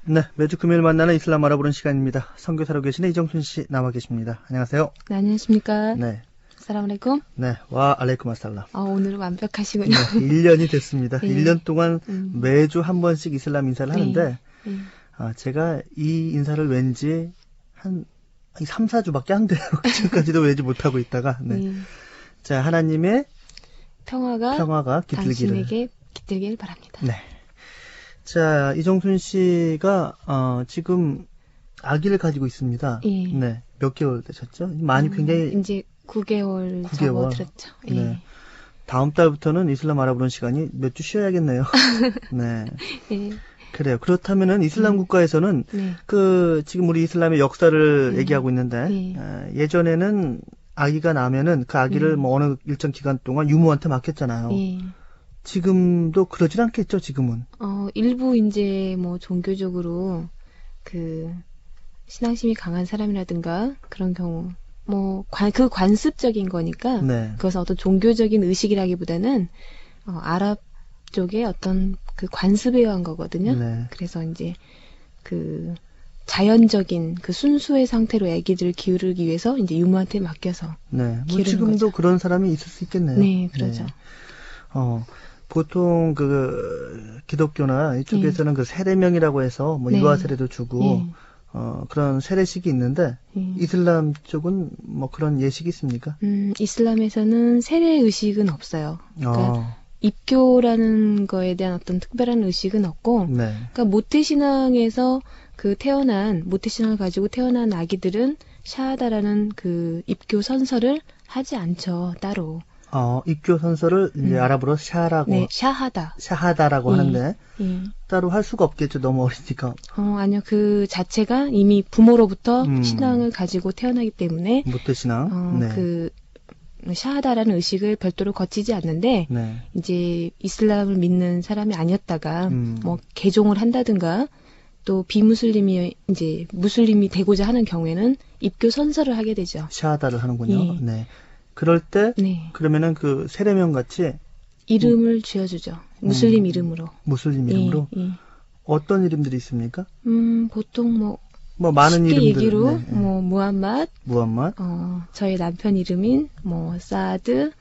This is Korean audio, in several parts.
네, 매주 금요일 만나는 이슬람 알아보는 시간입니다. 선교사로 계시는 이정순 씨 나와 계십니다. 안녕하세요. 네, 안녕하십니까. 네. 사람알레쿰. 네, 와 알레이쿰 아살람. 오늘은 완벽하시군요. 네, 1년이 됐습니다. 네. 1년 동안 매주 한 번씩 이슬람 인사를 하는데 네. 제가 이 인사를 왠지 한 3, 4주밖에 안 돼요. 지금까지도 외지 못하고 있다가 자, 하나님의 평화가 당신에게 깃들기를 바랍니다. 네. 자, 이정순 씨가 지금 아기를 가지고 있습니다. 예. 네. 몇 개월 되셨죠? 많이 굉장히 이제 9개월 접어들었죠. 예. 네. 다음 달부터는 이슬람 알아보는 시간이 몇 주 쉬어야겠네요. 네. 예. 그래요. 그렇다면은 이슬람 국가에서는 네. 지금 우리 이슬람의 역사를 얘기하고 있는데 네. 예전에는 아기가 나면은 그 아기를 뭐 어느 일정 기간 동안 유모한테 맡겼잖아요. 예. 지금도 그러진 않겠죠, 지금은. 일부 이제 뭐 종교적으로 신앙심이 강한 사람이라든가 그런 경우 그 관습적인 거니까 네. 그것은 어떤 종교적인 의식이라기보다는 아랍 쪽에 어떤 그 관습에 의한 거거든요. 네. 그래서 이제 그 자연적인 그 순수의 상태로 아기들을 기르기 위해서 이제 유모한테 맡겨서 네. 뭐 기르는 지금도 거죠. 그런 사람이 있을 수 있겠네요. 네, 그러죠. 네. 보통 기독교나 이쪽에서는 그 세례명이라고 해서 뭐 네. 유아 세례도 주고 예. 그런 세례식이 있는데 예. 이슬람 쪽은 뭐 그런 예식이 있습니까? 이슬람에서는 세례 의식은 없어요. 그러니까 입교라는 거에 대한 어떤 특별한 의식은 없고, 네. 그러니까 모태신앙에서 모태신앙을 가지고 태어난 아기들은 샤하다라는 그 입교 선서를 하지 않죠, 따로. 입교 선서를 이제 아랍어로 샤라고, 네, 샤하다라고 하는데 예. 따로 할 수가 없겠죠, 너무 어리니까. 아니요, 그 자체가 이미 부모로부터 신앙을 가지고 태어나기 때문에 모태신앙. 네. 샤하다라는 의식을 별도로 거치지 않는데 네. 이제 이슬람을 믿는 사람이 아니었다가 뭐 개종을 한다든가 또 비무슬림이 이제 무슬림이 되고자 하는 경우에는 입교 선서를 하게 되죠. 샤하다를 하는군요. 예. 네. 그럴 때 네. 그러면은 그 세례명 같이 이름을 지어주죠. 무슬림 이름으로. 무슬림 이름으로. 예. 어떤 이름들이 있습니까? 보통 뭐 많은 쉽게 이름들. 얘기로 네. 뭐 무함맛, 저희 남편 이름인 뭐 사드,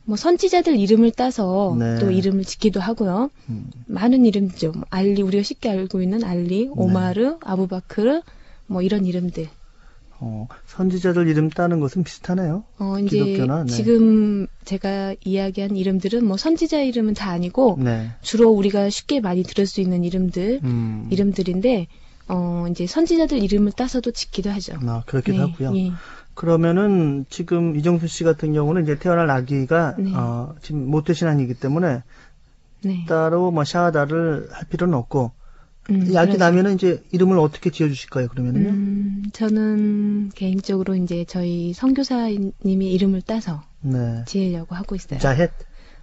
뭐 선지자들 이름을 따서 네. 또 이름을 짓기도 하고요. 많은 이름이죠. 뭐 알리, 우리가 쉽게 알고 있는 알리, 오마르, 아부바크르, 뭐 이런 이름들. 선지자들 이름 따는 것은 비슷하네요. 이제 기독교나. 네. 지금 제가 이야기한 이름들은 뭐 선지자 이름은 다 아니고 네. 주로 우리가 쉽게 많이 들을 수 있는 이름들인데 이제 선지자들 이름을 따서도 짓기도 하죠. 그렇기도 하고요. 예. 그러면은 지금 이정수 씨 같은 경우는 이제 태어날 아기가 네. 지금 모태신앙이기 때문에 네. 따로 뭐 샤하다를 할 필요는 없고 이 아기 그렇죠. 나면은 이제 이름을 어떻게 지어주실까요? 그러면은요? 저는 개인적으로 이제 저희 선교사님이 이름을 따서 네. 지으려고 하고 있어요. 자헷,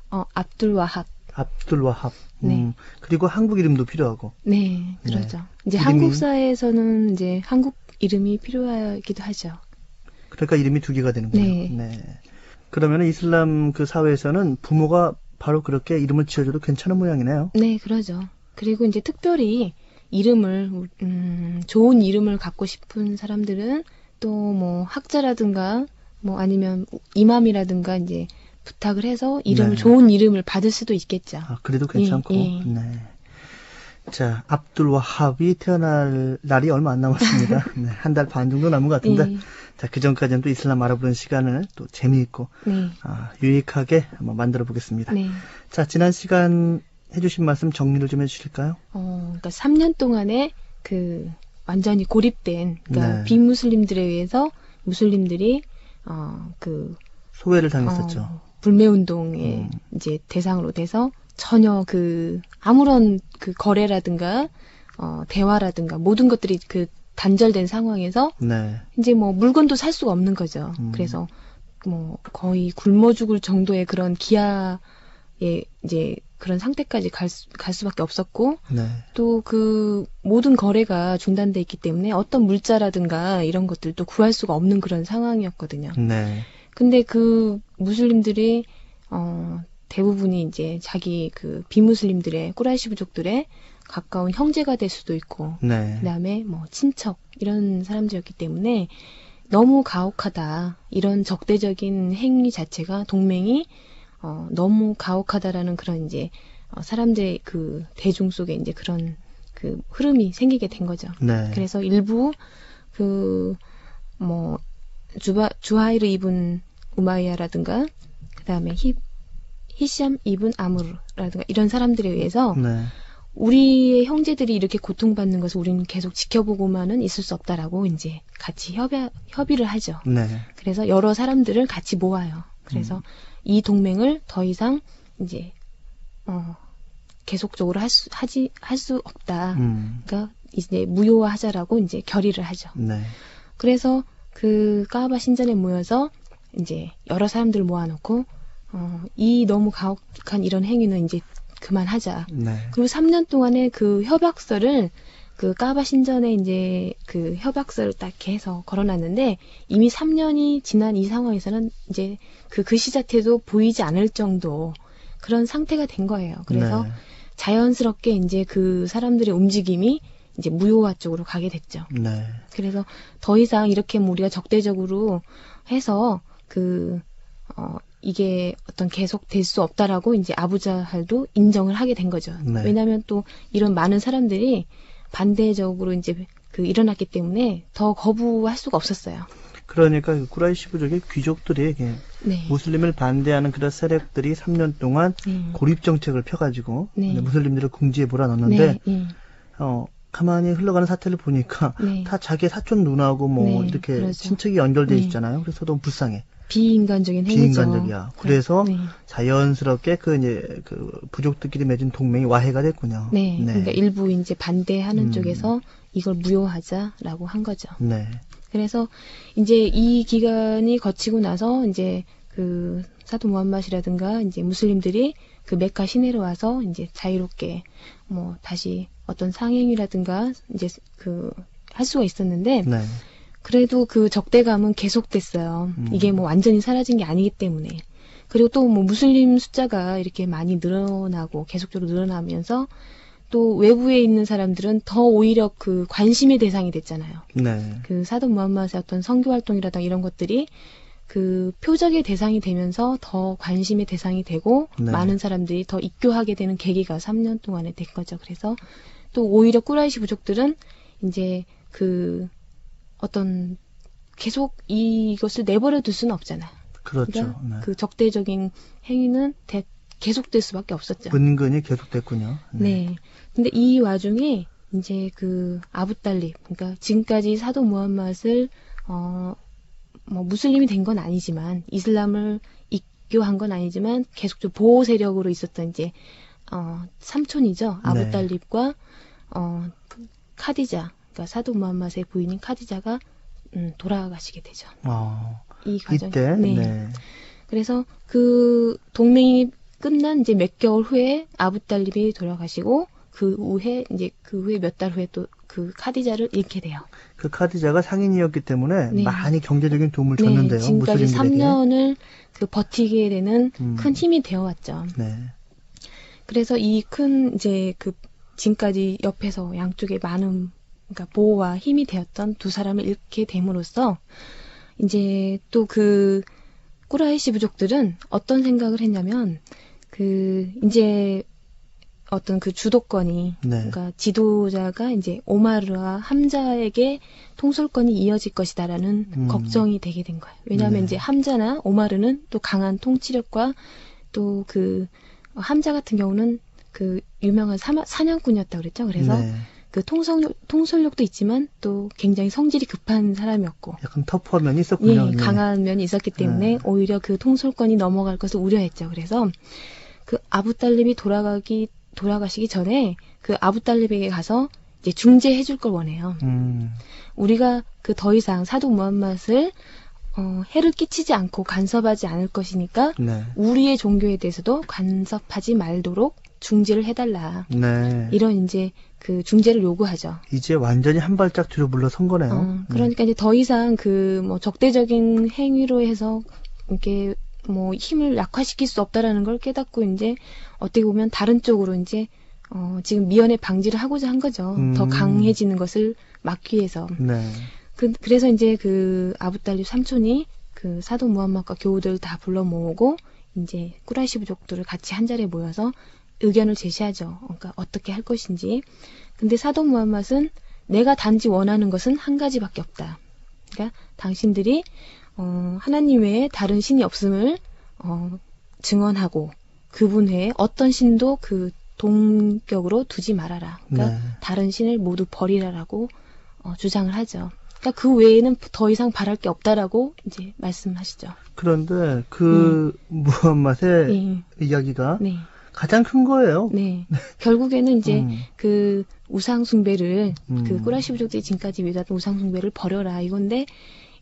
압둘 와합. 압둘 와합. 네. 그리고 한국 이름도 필요하고. 네, 그렇죠. 네. 이제 한국 사회에서는 이제 한국 이름이 필요하기도 하죠. 그러니까 이름이 두 개가 되는군요. 네. 그러면은 이슬람 그 사회에서는 부모가 바로 그렇게 이름을 지어줘도 괜찮은 모양이네요. 네, 그러죠. 그리고 이제 특별히 이름을 좋은 이름을 갖고 싶은 사람들은 또 뭐 학자라든가 뭐 아니면 이맘이라든가 이제 부탁을 해서 이름을 좋은 이름을 받을 수도 있겠죠. 그래도 괜찮고. 예. 네. 자, 압둘 와합이 태어날 날이 얼마 안 남았습니다. 네, 한 달 반 정도 남은 것 같은데. 예. 자, 그 전까지는 또 이슬람 알아보는 시간을 또 재미있고 네. 유익하게 한번 만들어 보겠습니다. 네. 자, 지난 시간 해주신 말씀 정리를 좀 해주실까요? 그러니까 3년 동안에 완전히 고립된, 그러니까 네. 비무슬림들에 의해서 무슬림들이 소외를 당했었죠. 불매운동의 이제 대상으로 돼서 전혀 아무런 거래라든가 대화라든가 모든 것들이 단절된 상황에서 네. 이제 뭐 물건도 살 수가 없는 거죠. 그래서 뭐 거의 굶어 죽을 정도의 그런 기아에 이제 그런 상태까지 갈 수밖에 없었고, 네. 또 모든 거래가 중단돼 있기 때문에 어떤 물자라든가 이런 것들도 구할 수가 없는 그런 상황이었거든요. 네. 근데 무슬림들이 대부분이 이제 자기 비무슬림들의 꾸라이시 부족들의 가까운 형제가 될 수도 있고, 네. 그다음에 뭐 친척 이런 사람들이었기 때문에 너무 가혹하다. 이런 적대적인 행위 자체가 동맹이 너무 가혹하다라는 그런 이제 사람들의 그 대중 속에 이제 그런 그 흐름이 생기게 된 거죠. 네. 그래서 일부 그 뭐 주하이르 이븐 우마이야라든가 그다음에 히샴 이븐 아무르라든가 이런 사람들에 의해서 네. 우리의 형제들이 이렇게 고통받는 것을 우리는 계속 지켜보고만은 있을 수 없다라고 이제 같이 협의를 하죠. 네. 그래서 여러 사람들을 같이 모아요. 그래서 이 동맹을 더 이상 이제 계속적으로 할 수 없다. 그러니까 이제 무효화하자라고 이제 결의를 하죠. 네. 그래서 그 까바 신전에 모여서 이제 여러 사람들을 모아놓고 이 너무 가혹한 이런 행위는 이제 그만하자. 네. 그리고 3년 동안에 그 협약서를 그 까바 신전에 이제 그 협약서를 딱 이렇게 해서 걸어놨는데 이미 3년이 지난 이 상황에서는 이제 그 글씨 자체도 보이지 않을 정도 그런 상태가 된 거예요. 그래서 네. 자연스럽게 이제 그 사람들의 움직임이 이제 무효화 쪽으로 가게 됐죠. 네. 그래서 더 이상 이렇게 우리가 적대적으로 해서 이게 어떤 계속 될 수 없다라고 이제 아부자할도 인정을 하게 된 거죠. 네. 왜냐하면 또 이런 많은 사람들이 반대적으로 이제 일어났기 때문에 더 거부할 수가 없었어요. 그러니까 꾸라이시 부족의 귀족들이 네. 무슬림을 반대하는 그런 세력들이 3년 동안 고립 정책을 펴가지고 네. 무슬림들을 궁지에 몰아넣는데 네. 가만히 흘러가는 사태를 보니까 네. 다 자기 사촌 누나하고 뭐 네, 이렇게 그렇죠. 친척이 연결돼 네. 있잖아요. 그래서 너무 불쌍해. 비인간적인 행위죠. 비인간적이야. 그래서 네. 자연스럽게 그 부족들끼리 맺은 동맹이 와해가 됐군요. 네. 네. 그러니까 일부 이제 반대하는 쪽에서 이걸 무효하자라고 한 거죠. 네. 그래서 이제 이 기간이 거치고 나서 이제 그 사도 무함mad이라든가 이제 무슬림들이 그 메카 시내로 와서 이제 자유롭게 뭐 다시 어떤 상행이라든가 이제 할 수가 있었는데 네. 그래도 그 적대감은 계속됐어요. 이게 뭐 완전히 사라진 게 아니기 때문에. 그리고 또 뭐 무슬림 숫자가 이렇게 많이 늘어나고 계속적으로 늘어나면서 또 외부에 있는 사람들은 더 오히려 그 관심의 대상이 됐잖아요. 네. 그 사도 무함mad의 어떤 선교 활동이라든가 이런 것들이 그 표적의 대상이 되면서 더 관심의 대상이 되고 네. 많은 사람들이 더 입교하게 되는 계기가 3년 동안에 된 거죠. 그래서 또 오히려 꾸라이시 부족들은 이제 그 어떤 계속 이것을 내버려 둘 수는 없잖아요. 그렇죠. 그러니까 네. 그 적대적인 행위는 계속될 수밖에 없었죠. 은근히 계속됐군요. 네. 근데 이 와중에 이제 그 아부딸립, 그러니까 지금까지 사도 무함mad을 뭐 무슬림이 된 건 아니지만 이슬람을 입교한 건 아니지만 계속적으로 보호 세력으로 있었던 이제 삼촌이죠. 아부딸립과 카디자, 그러니까 사도 무함mad의 부인인 카디자가 돌아가시게 되죠. 이 과정. 이때. 네. 네. 그래서 그 동맹이 끝난 이제 몇 개월 후에 아부딸립이 돌아가시고 그 후에 몇 달 후에 또 그 카디자를 잃게 돼요. 그 카디자가 상인이었기 때문에 네. 많이 경제적인 도움을 줬는데요. 네, 지금까지 무슬림들에게. 3년을 그 버티게 되는 큰 힘이 되어왔죠. 네. 그래서 이 큰 이제 그 지금까지 옆에서 양쪽에 많은 그러니까 보호와 힘이 되었던 두 사람을 잃게 됨으로써 이제 또 그 꾸라이시 부족들은 어떤 생각을 했냐면 이제 어떤 그 주도권이 네. 그러니까 지도자가 이제 오마르와 함자에게 통솔권이 이어질 것이다라는 걱정이 되게 된 거예요. 왜냐하면 네. 이제 함자나 오마르는 또 강한 통치력과 또 그 함자 같은 경우는 그 유명한 사냥꾼이었다고 그랬죠. 그래서 네. 그 통솔력도 있지만 또 굉장히 성질이 급한 사람이었고 약간 터프한 면이 있었군요. 예, 강한 면이 있었기 때문에 오히려 그 통솔권이 넘어갈 것을 우려했죠. 그래서 그 아부딸립이 돌아가시기 전에 그 아부딸립에게 가서 이제 중재해 줄 걸 원해요. 우리가 그 더 이상 사도 무함mad을 해를 끼치지 않고 간섭하지 않을 것이니까 네. 우리의 종교에 대해서도 간섭하지 말도록 중재를 해달라. 네. 이런 이제 그 중재를 요구하죠. 이제 완전히 한 발짝 뒤로 물러선 거네요. 그러니까 이제 더 이상 그 뭐 적대적인 행위로 해서 이렇게 뭐 힘을 약화시킬 수 없다라는 걸 깨닫고 이제 어떻게 보면 다른 쪽으로 이제 지금 미연에 방지를 하고자 한 거죠. 더 강해지는 것을 막기 위해서. 네. 그래서 이제 그 아부달립 삼촌이 그 사도 무함mad과 교우들 다 불러 모으고 이제 꾸라이시 부족들을 같이 한 자리에 모여서 의견을 제시하죠. 그러니까 어떻게 할 것인지. 근데 사도 무함mad은 내가 단지 원하는 것은 한 가지밖에 없다. 그러니까 당신들이 하나님 외에 다른 신이 없음을 증언하고 그분 외에 어떤 신도 그 동격으로 두지 말아라. 그러니까 다른 신을 모두 버리라라고 주장을 하죠. 그러니까 그 외에는 더 이상 바랄 게 없다라고 이제 말씀하시죠. 그런데 그 무함mad의 이야기가 가장 큰 거예요. 네. 결국에는 이제 그 우상 숭배를 그 꾸라이시 부족들이 지금까지 믿었던 우상 숭배를 버려라 이건데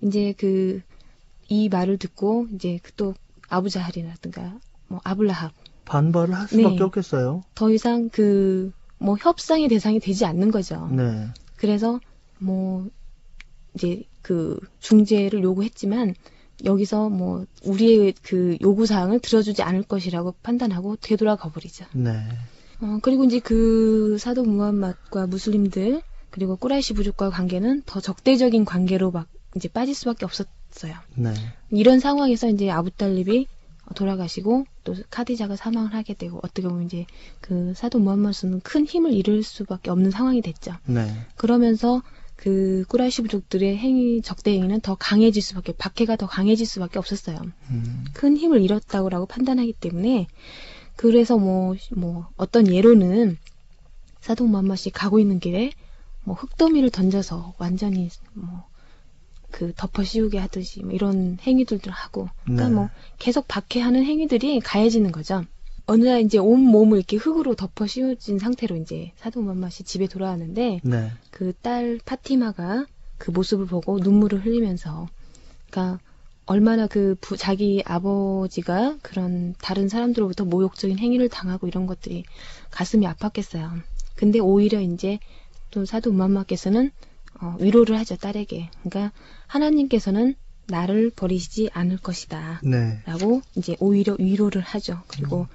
이제 그 이 말을 듣고 이제 또 아부자할이라든가 뭐 아블라합 반발을 할 수밖에 없겠어요. 더 이상 그 뭐 협상의 대상이 되지 않는 거죠. 네. 그래서 뭐 이제 그 중재를 요구했지만 여기서 뭐 우리의 그 요구 사항을 들어주지 않을 것이라고 판단하고 되돌아가 버리죠. 네. 그리고 이제 그 사도 무함mad과 무슬림들 그리고 꾸라이시 부족과의 관계는 더 적대적인 관계로 막 이제 빠질 수밖에 없었어요. 네. 이런 상황에서 이제 아부달립이 돌아가시고 또 카디자가 사망을 하게 되고 어떻게 보면 이제 그 사도 무함mad은 큰 힘을 잃을 수밖에 없는 상황이 됐죠. 네. 그러면서 그 꾸라이시 부족들의 행위 적대 행위는 더 강해질 수밖에 박해가 더 강해질 수밖에 없었어요. 큰 힘을 잃었다고 판단하기 때문에 그래서 뭐 어떤 예로는 사도 무함mad이 가고 있는 길에 뭐 흙더미를 던져서 완전히 뭐 그 덮어 씌우게 하듯이 뭐 이런 행위들도 하고 그러니까 뭐 계속 박해하는 행위들이 가해지는 거죠. 어느 날 이제 온 몸을 이렇게 흙으로 덮어 씌워진 상태로 이제 사도 무함mad이 집에 돌아왔는데 그 딸 파티마가 그 모습을 보고 눈물을 흘리면서 그러니까 얼마나 그 자기 아버지가 그런 다른 사람들로부터 모욕적인 행위를 당하고 이런 것들이 가슴이 아팠겠어요. 근데 오히려 이제 또 사도 무함mad께서는 위로를 하죠, 딸에게. 그러니까 하나님께서는 나를 버리시지 않을 것이다. 라고 이제 오히려 위로를 하죠. 그리고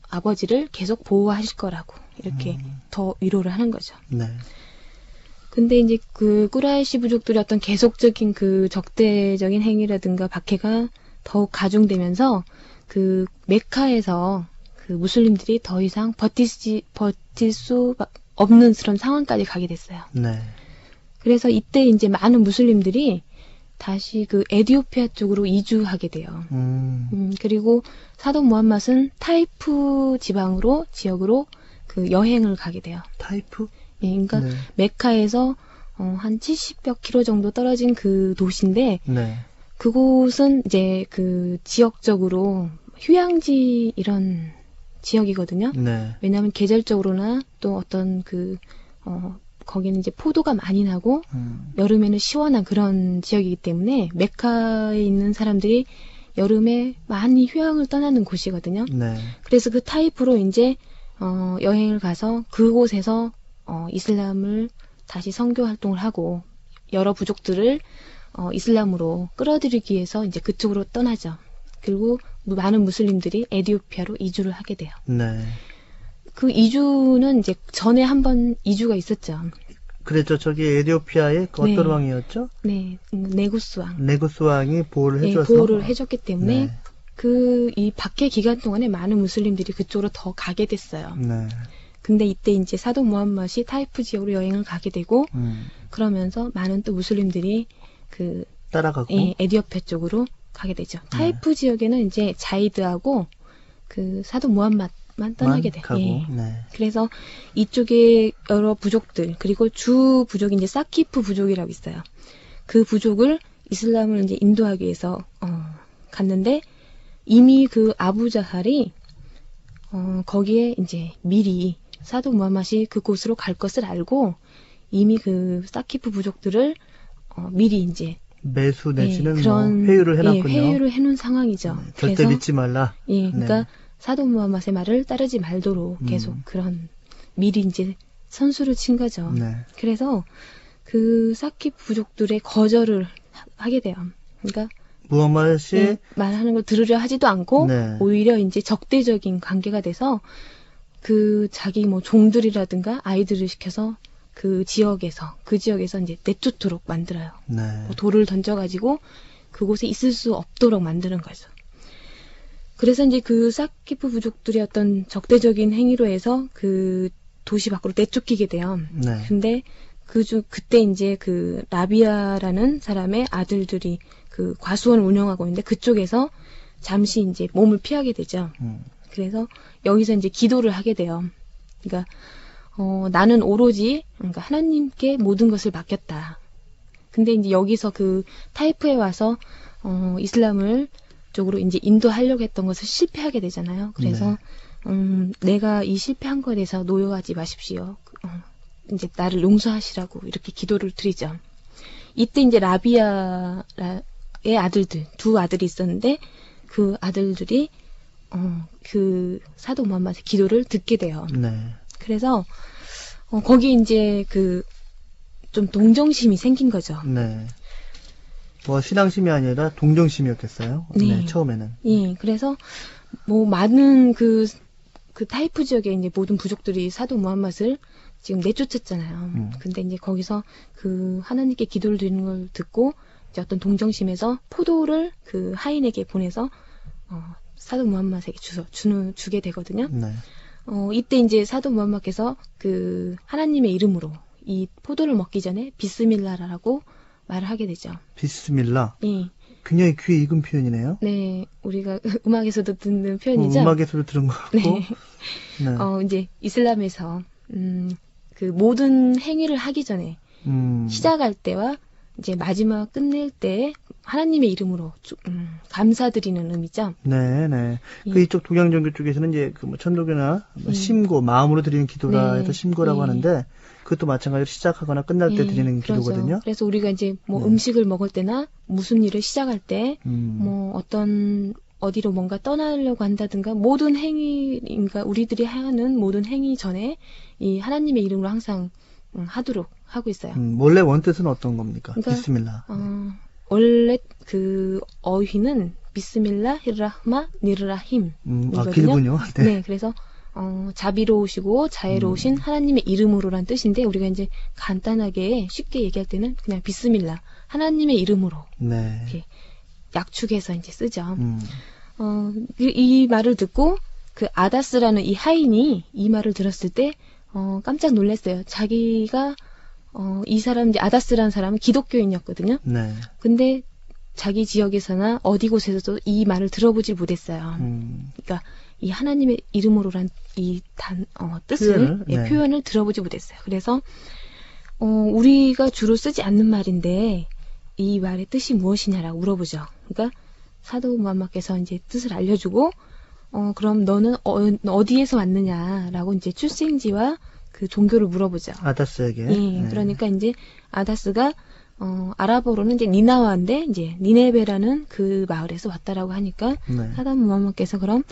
아버지를 계속 보호하실 거라고 이렇게 더 위로를 하는 거죠. 네. 근데 이제 그 꾸라이시 부족들의 어떤 계속적인 그 적대적인 행위라든가 박해가 더욱 가중되면서 그 메카에서 그 무슬림들이 더 이상 버틸 수 없는 그런 상황까지 가게 됐어요. 네. 그래서 이때 이제 많은 무슬림들이 다시 그 에티오피아 쪽으로 이주하게 돼요. 그리고 사도 무함mad은 타이프 지역으로 그 여행을 가게 돼요. 타이프? 예, 그러니까 메카에서 한 70여 킬로 정도 떨어진 그 도시인데 그곳은 이제 그 지역적으로 휴양지 이런 지역이거든요. 왜냐하면 계절적으로나 또 어떤 거기는 이제 포도가 많이 나고 여름에는 시원한 그런 지역이기 때문에 메카에 있는 사람들이 여름에 많이 휴양을 떠나는 곳이거든요. 그래서 그 타이프로 이제 여행을 가서 그곳에서 이슬람을 다시 선교 활동을 하고 여러 부족들을 이슬람으로 끌어들이기 위해서 이제 그쪽으로 떠나죠. 그리고 많은 무슬림들이 에티오피아로 이주를 하게 돼요. 그 이주는 이제 전에 한번 이주가 있었죠. 그랬죠. 저기 에티오피아의 그 어떤 왕이었죠? 네, 네구스 왕. 네구스 왕이 보호를 해줘서. 보호를 해줬기 때문에 이 박해 기간 동안에 많은 무슬림들이 그쪽으로 더 가게 됐어요. 근데 이때 이제 사도 무함mad이 타이프 지역으로 여행을 가게 되고 그러면서 많은 또 무슬림들이 따라가고 에티오피아 쪽으로 가게 되죠. 타이프 지역에는 이제 자이드하고 그 사도 무함mad만 떠나게 돼요. 그래서 이쪽에 여러 부족들 그리고 주 부족이 이제 사키프 부족이라고 있어요. 그 부족을 이슬람을 이제 인도하기 위해서 갔는데 이미 그 아부자할이 거기에 이제 미리 사도 무함mad이 그곳으로 갈 것을 알고 이미 그 사키프 부족들을 미리 이제 매수 내지는 그런 회유를 해놨군요. 회유를 해놓은 상황이죠. 절대 그래서, 믿지 말라. 그러니까 사도 무함mad의 말을 따르지 말도록 계속 그런 미리 이제 선수를 친 거죠. 그래서 그 사키프 부족들의 거절을 하게 돼요. 그러니까 무함mad이 말하는 걸 들으려 하지도 않고 오히려 이제 적대적인 관계가 돼서 그 자기 뭐 종들이라든가 아이들을 시켜서 그 지역에서 이제 내쫓도록 만들어요. 네. 뭐 돌을 던져가지고 그곳에 있을 수 없도록 만드는 거죠. 그래서 이제 그 사키프 부족들이 어떤 적대적인 행위로 해서 그 도시 밖으로 내쫓기게 돼요. 네. 근데 그때 이제 그 라비아라는 사람의 아들들이 그 과수원을 운영하고 있는데 그쪽에서 잠시 이제 몸을 피하게 되죠. 그래서 여기서 이제 기도를 하게 돼요. 그러니까 나는 오로지 그러니까 하나님께 모든 것을 맡겼다. 근데 이제 여기서 그 타이프에 와서 이슬람을 쪽으로 이제 인도하려고 했던 것을 실패하게 되잖아요. 그래서 내가 이 실패한 것에 대해서 노여하지 마십시오. 이제 나를 용서하시라고 이렇게 기도를 드리죠. 이때 이제 라비아의 아들들, 두 아들이 있었는데 그 아들들이 그 사도 무함mad의 기도를 듣게 돼요. 네. 그래서 거기 이제 그 좀 동정심이 생긴 거죠. 네. 뭐 신앙심이 아니라 동정심이었겠어요. 네, 처음에는. 예, 그래서 뭐 많은 그 타이프 지역에 이제 모든 부족들이 사도 무함mad을 지금 내쫓았잖아요. 근데 이제 거기서 그 하나님께 기도를 드리는 걸 듣고 이제 어떤 동정심에서 포도를 그 하인에게 보내서 사도 무함mad에게 주게 되거든요. 네. 이때 이제 사도 무함mad께서 그 하나님의 이름으로 이 포도를 먹기 전에 비스밀라라고 말을 하게 되죠. 비스밀라. 예. 굉장히 귀에 익은 표현이네요. 네, 우리가 음악에서도 듣는 표현이죠. 음악에서도 들은 것 같고. 네. 네. 이제 이슬람에서 그 모든 행위를 하기 전에 시작할 때와 이제 마지막 끝낼 때 하나님의 이름으로 감사드리는 의미죠. 네, 네. 예. 그 이쪽 동양 종교 쪽에서는 이제 그 뭐 천도교나 심고 마음으로 드리는 기도라 네. 해서 심고라고 하는데 그것도 마찬가지로 시작하거나 끝날 때 드리는 그렇죠. 기도거든요. 그래서 우리가 이제 뭐 음식을 먹을 때나 무슨 일을 시작할 때 뭐 어떤 어디로 뭔가 떠나려고 한다든가 모든 행위인가 우리들이 하는 모든 행위 전에 이 하나님의 이름으로 항상 하도록 하고 있어요. 원래 원뜻은 어떤 겁니까? 그러니까, 비스밀라. 원래 그 어휘는 비스밀라 히르라흐마 니르라힘. 길군요. 네. 네, 그래서 자비로우시고 자애로우신 하나님의 이름으로란 뜻인데 우리가 이제 간단하게 쉽게 얘기할 때는 그냥 비스밀라 하나님의 이름으로 네. 이렇게 약축해서 이제 쓰죠. 이 말을 듣고 그 아다스라는 이 하인이 이 말을 들었을 때 깜짝 놀랐어요. 자기가 이 사람 이제 아다스라는 사람은 기독교인이었거든요. 네. 근데 자기 지역에서나 어디 곳에서도 이 말을 들어보질 못했어요. 그러니까 이 하나님의 이름으로란 이 뜻을 표현을 들어보지 못했어요. 그래서 우리가 주로 쓰지 않는 말인데 이 말의 뜻이 무엇이냐라고 물어보죠. 그러니까 사도 무함mad께서 이제 뜻을 알려주고 그럼 너는 어디에서 왔느냐라고 이제 출생지와 그 종교를 물어보죠. 아다스에게. 예, 네. 그러니까 이제 아다스가 아랍어로는 이제 니나와인데 이제 니네베라는 그 마을에서 왔다라고 하니까 네. 사도 무함mad께서 그럼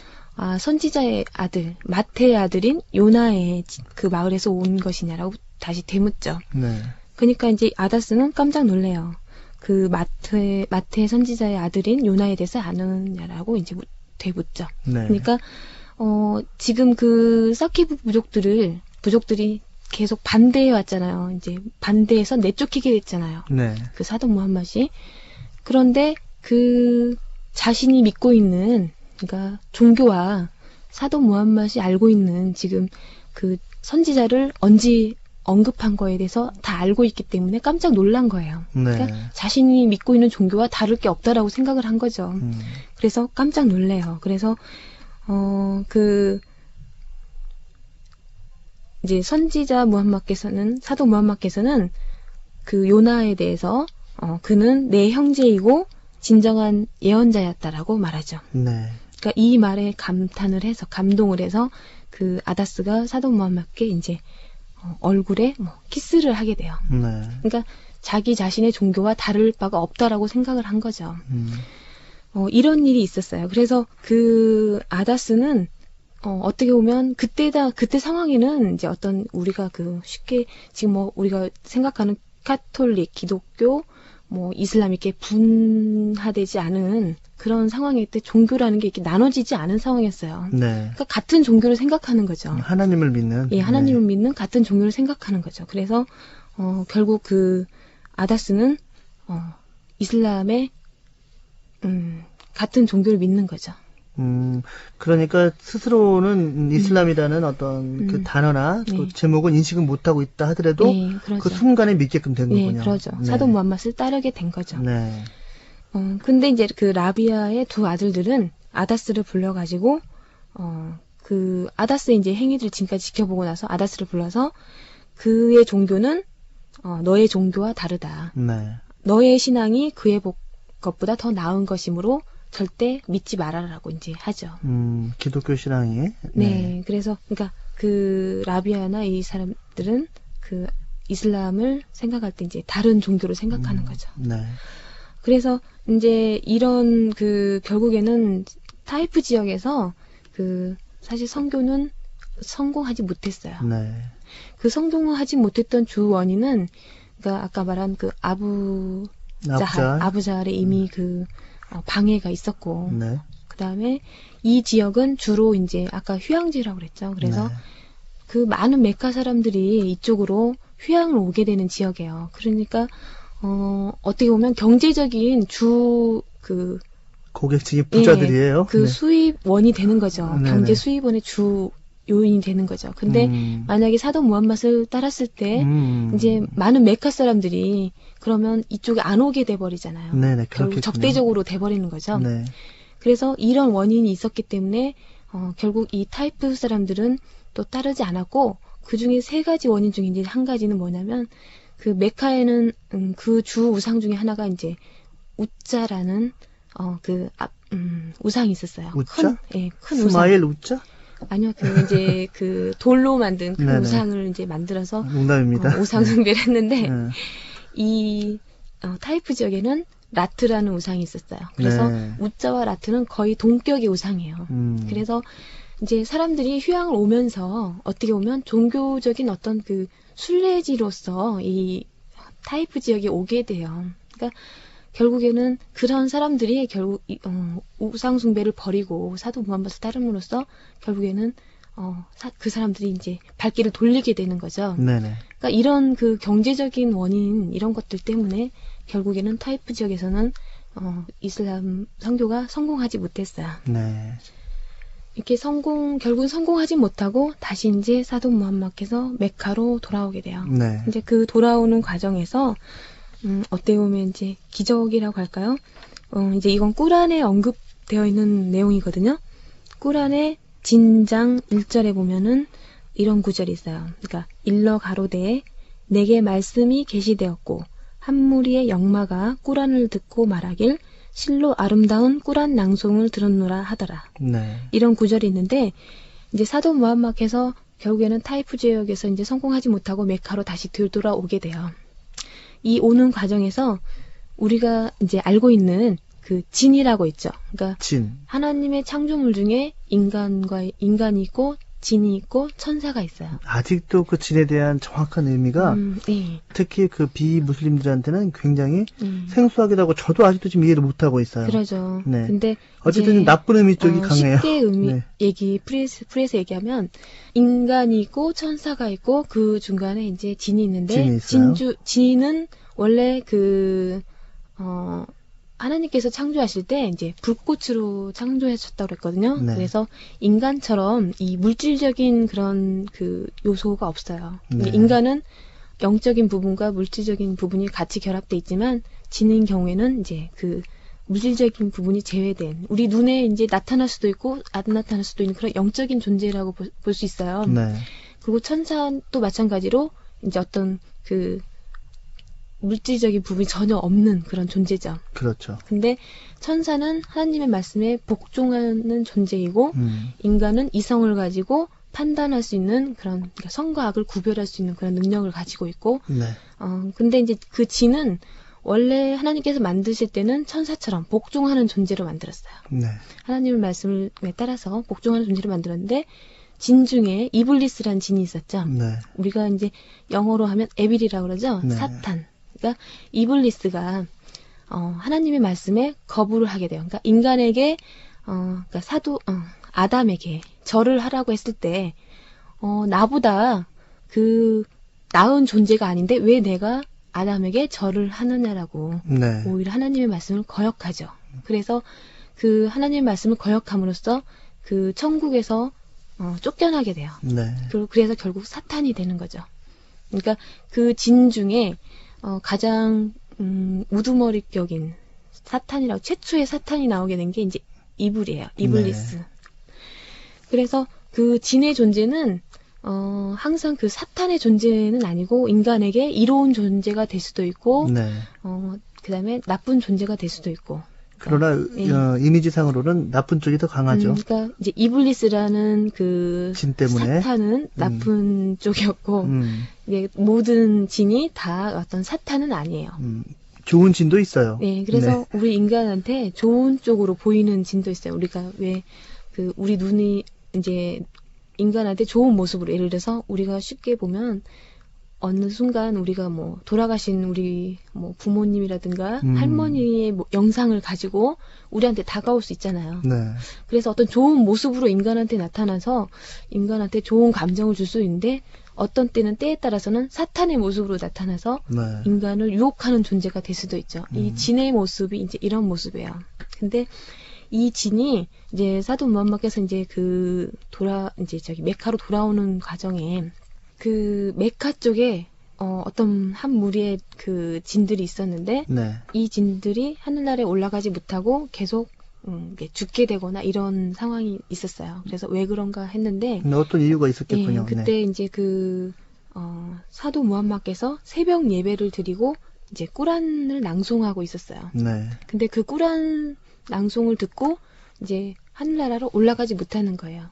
선지자의 아들 마태의 아들인 요나의 그 마을에서 온 것이냐라고 다시 되묻죠. 네. 그러니까 이제 아다스는 깜짝 놀래요. 그 마태 선지자의 아들인 요나에 대해서 아느냐라고 이제 되묻죠. 네. 그러니까 지금 그 사키프 부족들이 계속 반대해 왔잖아요. 이제 반대해서 내쫓기게 됐잖아요. 네. 그 사도 무함mad이. 그런데 그 자신이 믿고 있는 그러니까 종교와 사도 무함mad이 알고 있는 지금 그 선지자를 언급한 거에 대해서 다 알고 있기 때문에 깜짝 놀란 거예요. 네. 그러니까 자신이 믿고 있는 종교와 다를 게 없다라고 생각을 한 거죠. 그래서 깜짝 놀래요. 그래서 이제 선지자 무함mad께서는 사도 무함mad께서는 그 요나에 대해서 그는 내 형제이고 진정한 예언자였다라고 말하죠. 네. 그러니까 이 말에 감동을 해서 그 아다스가 사도 무함mad께 이제 얼굴에 키스를 하게 돼요. 네. 그러니까 자기 자신의 종교와 다를 바가 없다라고 생각을 한 거죠. 이런 일이 있었어요. 그래서 그 아다스는 어떻게 보면 그때 상황에는 이제 어떤 우리가 그 쉽게 지금 우리가 생각하는 카톨릭, 기독교, 뭐 이슬람 이렇게 분화되지 않은 그런 상황일 때 종교라는 게 이렇게 나눠지지 않은 상황이었어요. 네. 그러니까 같은 종교를 생각하는 거죠. 하나님을 믿는. 예, 하나님을 믿는 같은 종교를 생각하는 거죠. 그래서 결국 그 아다스는 이슬람의 같은 종교를 믿는 거죠. 그러니까 스스로는 이슬람이라는 어떤 그 단어나 또 제목은 인식은 못하고 있다 하더라도 그렇죠. 그 순간에 믿게끔 된 거군요. 그렇죠. 사도 무함mad을 따르게 된 거죠. 네. 근데 이제 그 라비아의 두 아들들은 아다스를 불러가지고 그 아다스의 이제 행위들을 지금까지 지켜보고 나서 아다스를 불러서 그의 종교는 너의 종교와 다르다. 네. 너의 신앙이 그의 것보다 더 나은 것이므로 절대 믿지 말아라라고 이제 하죠. 기독교 신앙이. 네. 그래서 그러니까 그 라비아나 이 사람들은 그 이슬람을 생각할 때 이제 다른 종교를 생각하는 거죠. 네. 그래서 이제 이런 그 결국에는 타이프 지역에서 그 사실 선교는 성공하지 못했어요. 네. 그 성공하지 못했던 주 원인은 그러니까 아까 말한 그 아부자할에 이미 그 방해가 있었고, 네. 그 다음에 이 지역은 주로 이제 아까 휴양지라고 그랬죠. 그래서 그 많은 메카 사람들이 이쪽으로 휴양을 오게 되는 지역이에요. 그러니까 어떻게 보면 경제적인 고객층이 부자들이에요. 그 수입원이 되는 거죠. 네네. 경제 수입원의 주 요인이 되는 거죠. 근데 만약에 사도 무함mad을 따랐을 때 이제 많은 메카 사람들이 그러면 이쪽에 안 오게 돼 버리잖아요. 네네, 결국 적대적으로 돼 버리는 거죠. 네. 그래서 이런 원인이 있었기 때문에 결국 이 타이프 사람들은 또 따르지 않았고 그 중에 세 가지 원인 중에 이제 한 가지는 뭐냐면 그 메카에는 그 주 우상 중에 하나가 이제 우자라는 우상이 있었어요. 우자? 큰 스마일 우상. 우자? 아니요, 이제 그 돌로 만든 그 네네. 우상을 이제 만들어서 농담입니다. 우상 숭배를 했는데 네. 이 타이프 지역에는 라트라는 우상이 있었어요. 그래서 우자와 라트는 거의 동격의 우상이에요. 그래서 이제 사람들이 휴양을 오면서 어떻게 보면 종교적인 어떤 그 순례지로서 이 타이프 지역에 오게 돼요. 그러니까 결국에는 그런 사람들이 결국 우상 숭배를 버리고 사도 무함mad을 따름으로써 결국에는 그 사람들이 이제 발길을 돌리게 되는 거죠. 네네. 그러니까 이런 그 경제적인 원인 이런 것들 때문에 결국에는 타이프 지역에서는 이슬람 선교가 성공하지 못했어요. 네. 이렇게 결국은 성공하지 못하고 다시 이제 사도 무함mad께서 메카로 돌아오게 돼요. 네. 이제 그 돌아오는 과정에서 어떻게 보면 이제 기적이라고 할까요? 이제 이건 꾸란에 언급되어 있는 내용이거든요. 꾸란의 진장 1절에 보면은 이런 구절이 있어요. 그러니까 일러 가로되 내게 말씀이 계시되었고 한 무리의 영마가 꾸란을 듣고 말하길 실로 아름다운 꾸란 낭송을 들었노라 하더라. 네. 이런 구절이 있는데 이제 사도 무함mad께서 결국에는 타이프 지역에서 이제 성공하지 못하고 메카로 다시 되돌아오게 돼요. 이 오는 과정에서 우리가 이제 알고 있는 그 진이라고 있죠. 그러니까 하나님의 창조물 중에 인간이 있고 진이 있고 천사가 있어요. 아직도 그 진에 대한 정확한 의미가 네. 특히 그 비무슬림들한테는 굉장히 생소하기도 하고 저도 아직도 지금 이해를 못하고 있어요. 그러죠. 네. 근데 어쨌든 나쁜 의미 쪽이 강해요. 쉽게 프레스 얘기하면 인간이 있고 천사가 있고 그 중간에 이제 진이 있는데 진은 원래 하나님께서 창조하실 때 이제 불꽃으로 창조하셨다고 그랬거든요. 네. 그래서 인간처럼 이 물질적인 그런 그 요소가 없어요. 네. 인간은 영적인 부분과 물질적인 부분이 같이 결합돼 있지만 진인 경우에는 이제 그 물질적인 부분이 제외된 우리 눈에 이제 나타날 수도 있고 안 나타날 수도 있는 그런 영적인 존재라고 볼 수 있어요. 네. 그리고 천사도 마찬가지로 이제 어떤 그 물질적인 부분이 전혀 없는 그런 존재죠. 그렇죠. 근데 천사는 하나님의 말씀에 복종하는 존재이고 인간은 이성을 가지고 판단할 수 있는 그런 그러니까 선과 악을 구별할 수 있는 그런 능력을 가지고 있고 네. 근데 이제 그 진은 원래 하나님께서 만드실 때는 천사처럼 복종하는 존재로 만들었어요. 네. 하나님의 말씀에 따라서 복종하는 존재로 만들었는데 진 중에 이블리스란 진이 있었죠. 우리가 이제 영어로 하면 에빌이라고 그러죠. 사탄. 그러니까 이블리스가 하나님의 말씀에 거부를 하게 돼요. 그러니까 인간에게 그러니까 아담에게 절을 하라고 했을 때 나보다 그 나은 존재가 아닌데 왜 내가 아담에게 절을 하느냐라고 네. 오히려 하나님의 말씀을 거역하죠. 그래서 그 하나님의 말씀을 거역함으로써 그 천국에서 쫓겨나게 돼요. 네. 그래서 결국 사탄이 되는 거죠. 그러니까 그 진 중에 가장 우두머리격인 사탄이라고 최초의 사탄이 나오게 된 게 이제 이블이에요. 이블리스. 네. 그래서 그 진의 존재는 항상 그 사탄의 존재는 아니고 인간에게 이로운 존재가 될 수도 있고 네. 그다음에 나쁜 존재가 될 수도 있고. 그러나 이미지상으로는 나쁜 쪽이 더 강하죠. 그러니까 이제 이블리스라는 그 진 때문에 사탄은 나쁜 쪽이었고 이게 모든 진이 다 어떤 사탄은 아니에요. 좋은 진도 있어요. 네, 그래서 네. 우리 인간한테 좋은 쪽으로 보이는 진도 있어요. 우리가 왜 그 우리 눈이 이제 인간한테 좋은 모습으로 예를 들어서 우리가 쉽게 보면 어느 순간 우리가 뭐 돌아가신 우리 뭐 부모님이라든가 할머니의 뭐 영상을 가지고 우리한테 다가올 수 있잖아요. 네. 그래서 어떤 좋은 모습으로 인간한테 나타나서 인간한테 좋은 감정을 줄 수 있는데 어떤 때는 때에 따라서는 사탄의 모습으로 나타나서 네. 인간을 유혹하는 존재가 될 수도 있죠. 이 진의 모습이 이제 이런 모습이에요. 근데 이 진이 이제 사도 무함마께서 이제 이제 메카로 돌아오는 과정에 그 메카 쪽에 어떤 한 무리의 그 진들이 있었는데 네. 이 진들이 하늘나라에 올라가지 못하고 계속 죽게 되거나 이런 상황이 있었어요. 그래서 왜 그런가 했는데 어떤 이유가 있었겠군요. 네, 그때 이제 사도 무함마께서 새벽 예배를 드리고 이제 꾸란을 낭송하고 있었어요. 네. 근데 그 꾸란 낭송을 듣고 이제 하늘나라로 올라가지 못하는 거예요.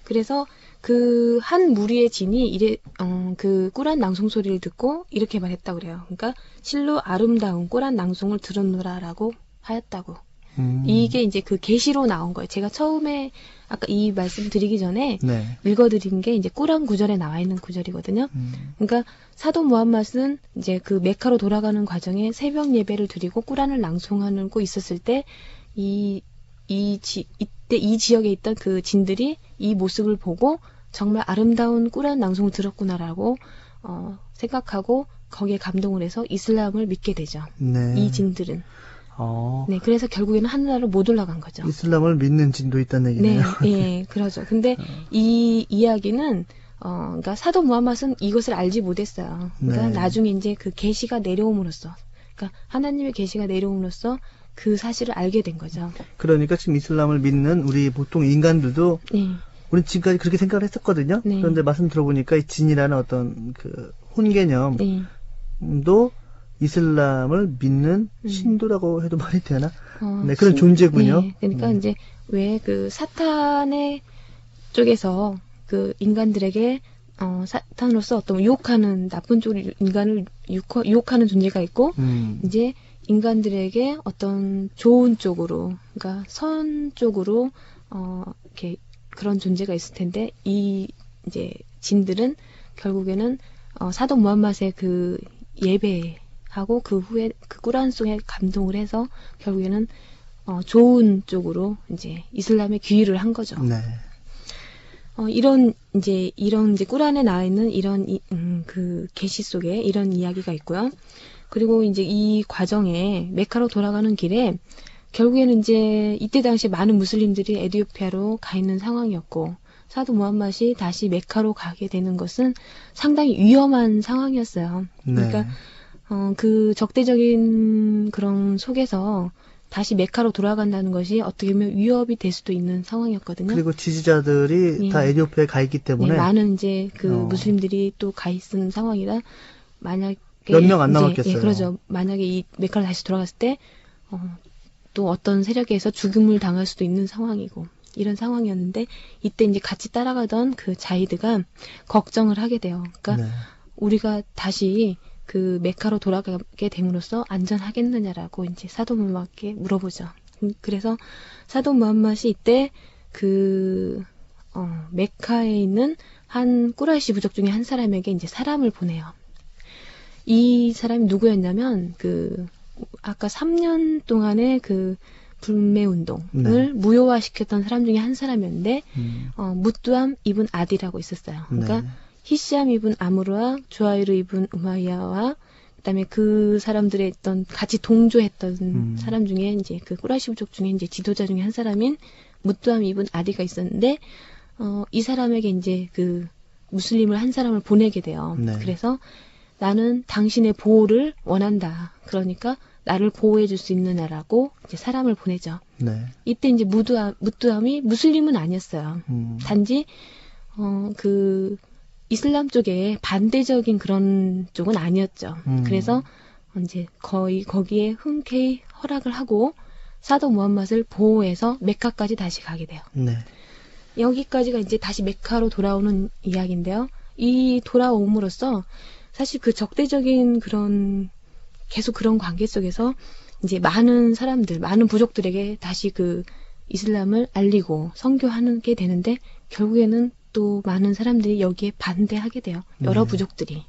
그래서 그 한 무리의 진이 그 꾸란 낭송 소리를 듣고 이렇게 말했다고 그래요. 그러니까 실로 아름다운 꾸란 낭송을 들었노라라고 하였다고. 이게 이제 그 계시로 나온 거예요. 제가 처음에 아까 이 말씀 드리기 전에 네. 읽어드린 게 이제 꾸란 구절에 나와 있는 구절이거든요. 그러니까 사도 무함맛은 이제 그 메카로 돌아가는 과정에 새벽 예배를 드리고 꾸란을 낭송하고 있었을 때 이때 이 지역에 있던 그 진들이 이 모습을 보고 정말 아름다운 꾸란 낭송을 들었구나라고 생각하고 거기에 감동을 해서 이슬람을 믿게 되죠. 네. 이 진들은. 네, 그래서 결국에는 하늘나라로 못 올라간 거죠. 이슬람을 믿는 진도 있다는 얘기네요. 네, 네, 그러죠. 근데 이 이야기는 그러니까 사도 무함맛은 이것을 알지 못했어요. 그러니까 네. 나중에 이제 그 계시가 내려옴으로써, 그러니까 하나님의 계시가 내려옴으로써 그 사실을 알게 된 거죠. 그러니까 지금 이슬람을 믿는 우리 보통 인간들도 네. 우리는 지금까지 그렇게 생각을 했었거든요. 네. 그런데 말씀 들어보니까 이 진이라는 어떤 그 혼개념도 네. 이슬람을 믿는 신도라고 해도 말이 되나? 네, 그런 존재군요. 네. 그러니까 이제 왜 그 사탄의 쪽에서 그 인간들에게 사탄으로서 어떤 유혹하는 나쁜 쪽 인간을 유혹하는 존재가 있고 이제 인간들에게 어떤 좋은 쪽으로 그러니까 선 쪽으로 이렇게 그런 존재가 있을 텐데 이 이제 진들은 결국에는 사도 무함맛의 그 예배하고 그 후에 그 꾸란송에 감동을 해서 결국에는 좋은 쪽으로 이제 이슬람에 귀의를 한 거죠. 네. 이런 이제 꾸란에 나와 있는 이런 그 계시 속에 이런 이야기가 있고요. 그리고 이제 이 과정에 메카로 돌아가는 길에 결국에는 이제 이때 당시 많은 무슬림들이 에티오피아로 가 있는 상황이었고 사도 무함맛이 다시 메카로 가게 되는 것은 상당히 위험한 상황이었어요. 네. 그러니까 그 적대적인 그런 속에서 다시 메카로 돌아간다는 것이 어떻게 보면 위협이 될 수도 있는 상황이었거든요. 그리고 지지자들이 다 에티오피아에 가 있기 때문에 많은 이제 그 무슬림들이 또 가 있는 상황이라 만약에 몇 명 안 남았겠어요. 그러죠. 만약에 이 메카로 다시 돌아갔을 때 또 어떤 세력에서 죽임을 당할 수도 있는 상황이고 이런 상황이었는데 이때 이제 같이 따라가던 그 자이드가 걱정을 하게 돼요. 그러니까 네. 우리가 다시 그 메카로 돌아가게 됨으로써 안전하겠느냐라고 이제 사도 무함맛께 물어보죠. 그래서 사도 무함맛이 이때 그 메카에 있는 한 꾸라이시 부족 중에 한 사람에게 이제 사람을 보내요. 이 사람이 누구였냐면 그 아까 3년 동안의 그 불매 운동을 네. 무효화시켰던 사람 중에 한 사람이었는데 무뚜암 이븐 아디라고 있었어요. 그러니까 네. 히시암 이븐 아무르와 주하이르 이븐 우마이야와 그다음에 그 사람들의 어떤 같이 동조했던 사람 중에 이제 그 꾸라이시 부족 중에 이제 지도자 중에 한 사람인 무뚜암 이븐 아디가 있었는데 이 사람에게 이제 그 무슬림을 한 사람을 보내게 돼요. 네. 그래서 나는 당신의 보호를 원한다. 그러니까 나를 보호해 줄 수 있느냐라고 이제 사람을 보내죠. 네. 이때 이제 무뚜암이 무슬림은 아니었어요. 단지 그 이슬람 쪽에 반대적인 그런 쪽은 아니었죠. 그래서 이제 거의 거기에 흔쾌히 허락을 하고 사도 무함mad을 보호해서 메카까지 다시 가게 돼요. 네. 여기까지가 이제 다시 메카로 돌아오는 이야기인데요. 이 돌아옴으로써 사실 그 적대적인 그런 계속 그런 관계 속에서 이제 많은 사람들, 많은 부족들에게 다시 그 이슬람을 알리고 선교하는 게 되는데 결국에는 또 많은 사람들이 여기에 반대하게 돼요. 여러 네. 부족들이.